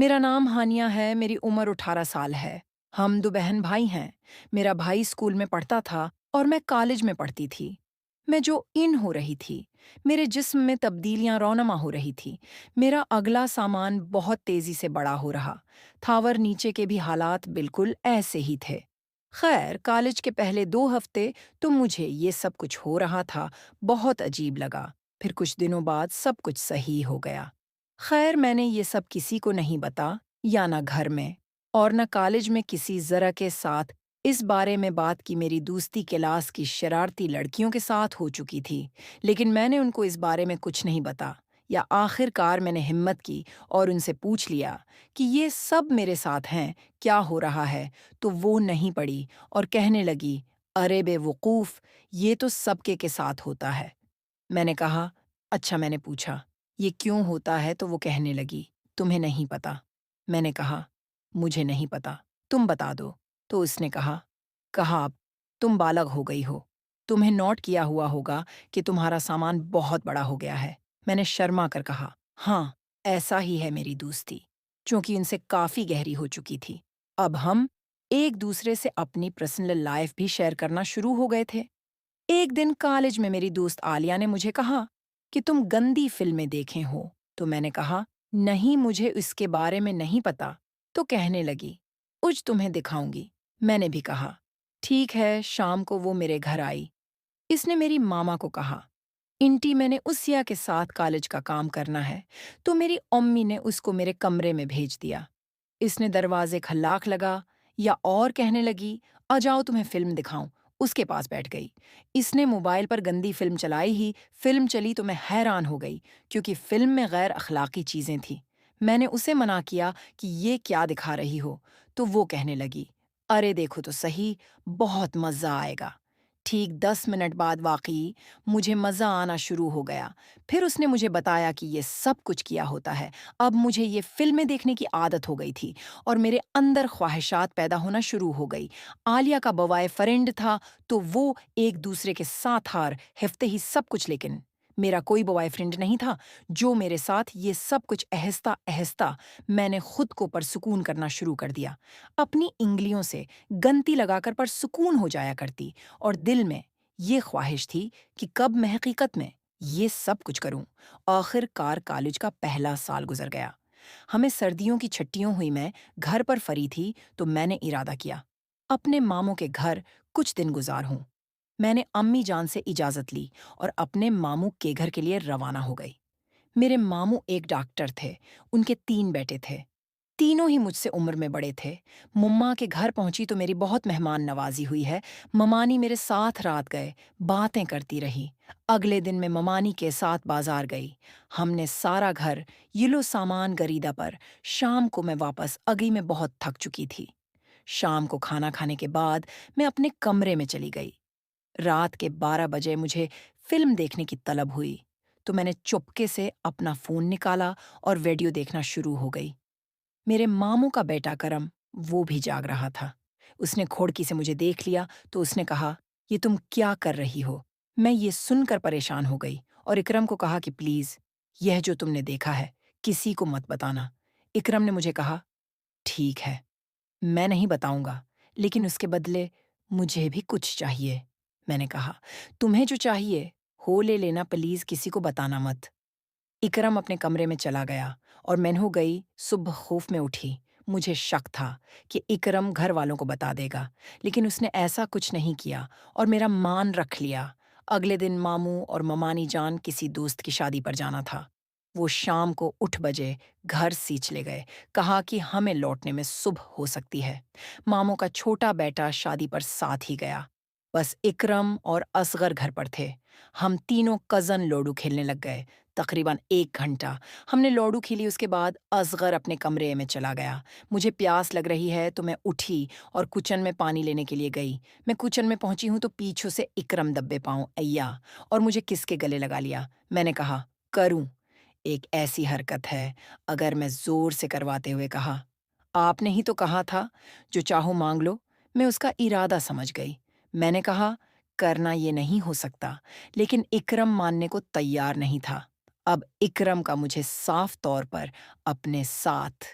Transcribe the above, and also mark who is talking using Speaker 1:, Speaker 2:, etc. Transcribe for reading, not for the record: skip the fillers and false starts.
Speaker 1: मेरा नाम हानिया है, मेरी उम्र 18 साल है। हम दो बहन भाई हैं। मेरा भाई स्कूल में पढ़ता था और मैं कॉलेज में पढ़ती थी। मैं जो इन हो रही थी, मेरे जिस्म में तब्दीलियां रौनमा हो रही थी। मेरा अगला सामान बहुत तेजी से बड़ा हो रहा। थावर नीचे के भी हालात बिल्कुल ऐसे ही थे। खैर, कॉलेज के पहले 2 हफ्ते तो मुझे ये सब कुछ हो रहा था, बहुत अजीब लगा। फिर कुछ दिनों बाद सब कुछ सही हो गया। खैर, मैंने ये सब किसी को नहीं बता, या ना घर में और न कॉलेज में किसी जरा के साथ इस बारे में बात की। मेरी दोस्ती क्लास की शरारती लड़कियों के साथ हो चुकी थी, लेकिन मैंने उनको इस बारे में कुछ नहीं बता। या आखिरकार मैंने हिम्मत की और उनसे पूछ लिया कि ये सब मेरे साथ हैं, क्या हो रहा है। तो वो नहीं पड़ी और कहने लगी, अरे बेवकूफ़, ये तो सबके के साथ होता है। मैंने कहा, अच्छा। मैंने पूछा, ये क्यों होता है? तो वो कहने लगी, तुम्हें नहीं पता। मैंने कहा, मुझे नहीं पता, तुम बता दो। तो उसने कहा, कहा अब तुम बालग हो गई हो, तुम्हें नोट किया हुआ होगा कि तुम्हारा सामान बहुत बड़ा हो गया है। मैंने शर्मा कर कहा, हाँ, ऐसा ही है मेरी दोस्ती, क्योंकि उनसे काफी गहरी हो चुकी थी। अब हम एक दूसरे से अपनी पर्सनल लाइफ भी शेयर करना शुरू हो गए थे। एक दिन कॉलेज में मेरी दोस्त आलिया ने मुझे कहा कि तुम गंदी फिल्में देखे हो। तो मैंने कहा, नहीं, मुझे इसके बारे में नहीं पता। तो कहने लगी, कुछ तुम्हें दिखाऊंगी। मैंने भी कहा, ठीक है। शाम को वो मेरे घर आई। इसने मेरी मामा को कहा, इंटी, मैंने उसिया के साथ कॉलेज का काम करना है। तो मेरी अम्मी ने उसको मेरे कमरे में भेज दिया। इसने दरवाजे खल्लाक लगा या और कहने लगी, आ जाओ तुम्हें फिल्म दिखाऊं। उसके पास बैठ गई। इसने मोबाइल पर गंदी फिल्म चलाई ही। फिल्म चली तो मैं हैरान हो गई, क्योंकि फिल्म में गैर अखलाकी चीजें थी। मैंने उसे मना किया कि ये क्या दिखा रही हो। तो वो कहने लगी, अरे देखो तो सही, बहुत मजा आएगा। ठीक 10 मिनट बाद वाकई मुझे मजा आना शुरू हो गया। फिर उसने मुझे बताया कि ये सब कुछ किया होता है। अब मुझे ये फिल्में देखने की आदत हो गई थी और मेरे अंदर ख्वाहिशात पैदा होना शुरू हो गई। आलिया का बवाए फ्रेंड था, तो वो एक दूसरे के साथ हार हिफ्ते ही सब कुछ, लेकिन मेरा कोई बॉयफ्रेंड नहीं था जो मेरे साथ ये सब कुछ। आहिस्ता आहिस्ता मैंने खुद को परसुकून करना शुरू कर दिया। अपनी इंगलियों से गंती लगाकर परसुकून हो जाया करती और दिल में ये ख्वाहिश थी कि कब मैं हकीकत में ये सब कुछ करूं। आखिरकार कॉलेज का पहला साल गुजर गया। हमें सर्दियों की छुट्टियों हुई। मैं घर पर फरी थी, तो मैंने इरादा किया अपने मामों के घर कुछ दिन गुजारूं। मैंने अम्मी जान से इजाजत ली और अपने मामू के घर के लिए रवाना हो गई। मेरे मामू एक डॉक्टर थे। उनके 3 बेटे थे। तीनों ही मुझसे उम्र में बड़े थे। मुम्मा के घर पहुंची तो मेरी बहुत मेहमान नवाजी हुई है। ममानी मेरे साथ रात गए, बातें करती रही। अगले दिन मैं ममानी के साथ बाजार गई। हमने सारा घर ये सामान खरीदा। पर शाम को मैं वापस अगई में बहुत थक चुकी थी। शाम को खाना खाने के बाद मैं अपने कमरे में चली गई। रात के 12 बजे मुझे फिल्म देखने की तलब हुई, तो मैंने चुपके से अपना फोन निकाला और वीडियो देखना शुरू हो गई। मेरे मामू का बेटा करम, वो भी जाग रहा था। उसने खोड़की से मुझे देख लिया तो उसने कहा, ये तुम क्या कर रही हो? मैं ये सुनकर परेशान हो गई और इकरम को कहा कि प्लीज, यह जो तुमने देखा है किसी को मत बताना। इकरम ने मुझे कहा, ठीक है, मैं नहीं बताऊंगा, लेकिन उसके बदले मुझे भी कुछ चाहिए। मैंने कहा, तुम्हें जो चाहिए हो ले लेना, प्लीज किसी को बताना मत। इकरम अपने कमरे में चला गया और मैनू गई सुबह खौफ में उठी। मुझे शक था कि इकरम घर वालों को बता देगा, लेकिन उसने ऐसा कुछ नहीं किया और मेरा मान रख लिया। अगले दिन मामू और ममानी जान किसी दोस्त की शादी पर जाना था। वो शाम को 8 बजे घर सींच ले गए। कहा कि हमें लौटने में सुबह हो सकती है। मामू का छोटा बेटा शादी पर साथ ही गया। बस इकरम और असगर घर पर थे। हम तीनों कजन लोडू खेलने लग गए। तकरीबन 1 घंटा हमने लॉडू खेली। उसके बाद असगर अपने कमरे में चला गया। मुझे प्यास लग रही है तो मैं उठी और किचन में पानी लेने के लिए गई। मैं किचन में पहुंची हूं तो पीछे से इकरम दब्बे पाऊं अय्या और मुझे किसके गले लगा लिया। मैंने कहा, करूं? एक ऐसी हरकत है, अगर मैं जोर से करवाते हुए कहा, आपने ही तो कहा था जो चाहो मांग लो। मैं उसका इरादा समझ गई। मैंने कहा, करना ये नहीं हो सकता, लेकिन इकरम मानने को तैयार नहीं था। अब इकरम का मुझे साफ तौर पर अपने साथ